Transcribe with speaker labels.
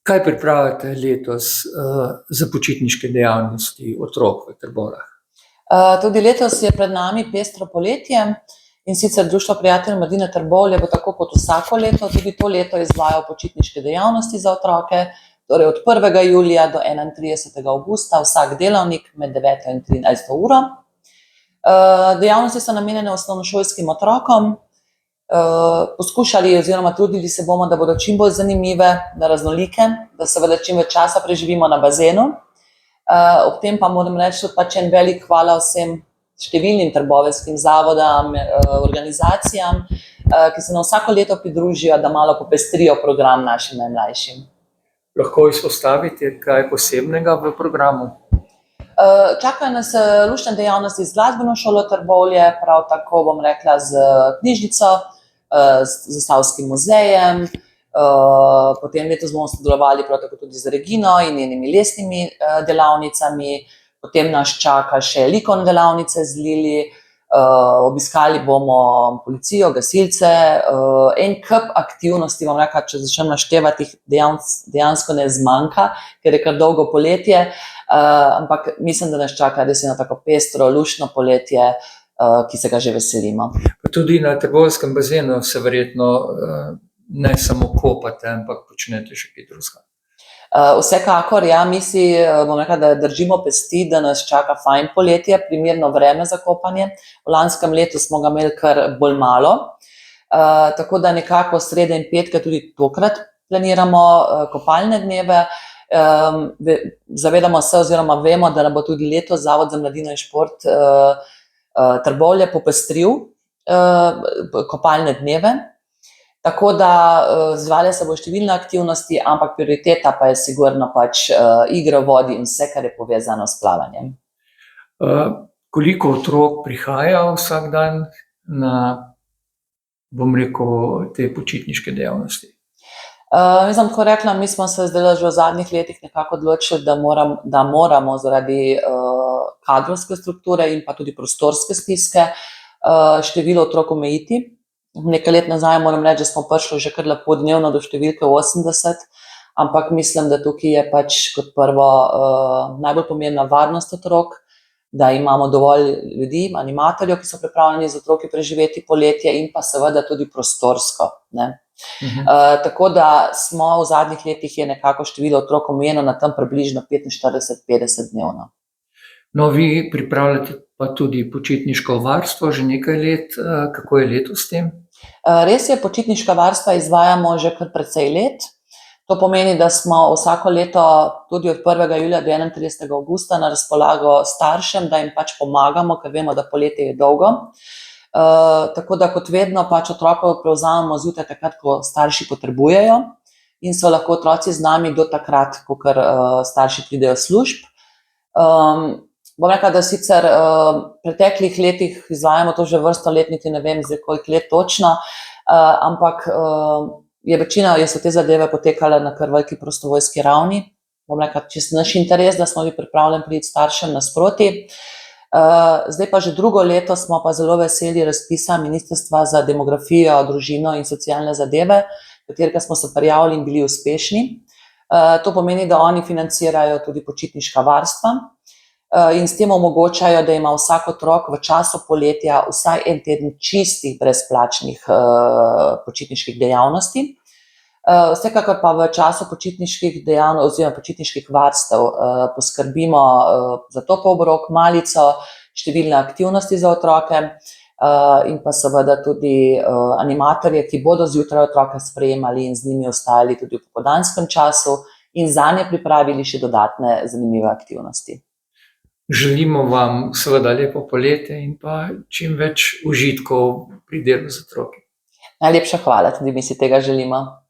Speaker 1: Kaj pripravljate letos za počitniške dejavnosti otrok v Trbovljah?
Speaker 2: Tudi letos je pred nami pestro poletje, in sicer Društvo prijateljev mladine Trbovlje bo tako kot vsako leto tudi to leto izvajalo počitniške dejavnosti za otroke, torej od 1. julija do 31. avgusta vsak delavnik med 9. in 13. uro. Dejavnosti so namenjene osnovnošolskim otrokom. Poskušali oziroma trudili se bomo, da bodo čim bolj zanimive, da raznolike, da seveda čim več časa preživimo na bazenu. Ob tem pa moram reči tudi pač en velik hvala vsem številnim trboveljskim zavodom, organizacijam, ki se nam vsako leto pridružijo, da malo popestrijo program našim najmlajšim.
Speaker 1: Lahko izpostavite kaj posebnega v programu?
Speaker 2: Čakajo nas luštne dejavnosti z glasbeno šolo Trbovlje, prav tako bom rekla z knjižnico, z Zasavskim muzejem, potem letos bomo sodelovali prav tako tudi z Regino in njenimi lesnimi delavnicami, potem nas čaka še likovne delavnice z Lili, obiskali bomo policijo, gasilce, en kup aktivnosti, bom rekla, če začnem naštevati, dejansko ne zmanjka, ker je kar dolgo poletje, ampak mislim, da nas čaka res eno tako pestro, luštno poletje, ki se ga že veselimo.
Speaker 1: Pa tudi na trboveljskem bazenu se verjetno ne samo kopate, ampak počnete še kaj drugega.
Speaker 2: Vsekakor, ja, mi si, bom rekla, da držimo pesti, da nas čaka fajn poletje, primerno vreme za kopanje. V lanskem letu smo ga imeli kar bolj malo, tako da nekako srede in petke tudi tokrat planiramo kopalne dneve. Zavedamo se oziroma vemo, da nam bo tudi letos Zavod za mladino in šport Trbovlje popestril kopalne dneve. Tako da izvajale se bo številne aktivnosti, ampak prioriteta pa je sigurno pač igra v vodi in vse, kar je povezano s plavanjem.
Speaker 1: Koliko otrok prihaja vsak dan na, bom rekel, te počitniške dejavnosti?
Speaker 2: Jaz bom tako rekla, mi smo se zdaj že v zadnjih letih nekako odločili, da moramo zaradi kadrovske strukture in pa tudi prostorske stiske število otrok omejiti. Nekaj let nazaj moram reči, da smo prišli že kar lepo dnevno do številke 80, ampak mislim, da tukaj je pač kot prvo najbolj pomembna varnost otrok, da imamo dovolj ljudi, animatorjev, ki so pripravljeni z otroki preživeti poletje, in pa seveda tudi prostorsko, ne. Tako da smo v zadnjih letih je nekako število otrok omejeno na tam približno 45-50 dnevno.
Speaker 1: No, vi pripravljate pa tudi počitniško varstvo že nekaj let. Kako je letos s tem?
Speaker 2: Res je, počitniška varstva izvajamo že kar precej let. To pomeni, da smo vsako leto tudi od 1. julija do 31. avgusta na razpolago staršem, da jim pač pomagamo, ker vemo, da poletje je dolgo. Tako da kot vedno pač otrokov prevzamemo zjutraj takrat, ko starši potrebujejo, in so lahko otroci z nami do takrat, kakor starši pridejo s služb. Bom rekla, da sicer v preteklih letih izvajamo to že vrsto let, niti ne vem zdaj koliko let točno, ampak so te zadeve potekale na kar veliki prostovoljski ravni. Bom rekla, čisto naš interes, da smo bili pripravljeni priti staršem nasproti. Zdaj pa že drugo leto smo pa zelo veseli razpisa Ministrstva za demografijo, družino in socialne zadeve, katerega smo se prijavili in bili uspešni. To pomeni, da oni financirajo tudi počitniška varstva in s tem omogočajo, da ima vsak otrok v času poletja vsaj en teden čistih brezplačnih počitniških dejavnosti. Vsekakor pa v času počitniških dejavnosti oziroma počitniških varstev poskrbimo za topel obrok, malico, številne aktivnosti za otroke in pa seveda tudi animatorje, ki bodo zjutraj otroke sprejemali in z njimi ostajali tudi v popoldanskem času in zanje pripravili še dodatne zanimive aktivnosti.
Speaker 1: Želimo vam seveda lepo poletje in pa čim več užitkov pri delu z otroki.
Speaker 2: Najlepša hvala, tudi mi si tega želimo.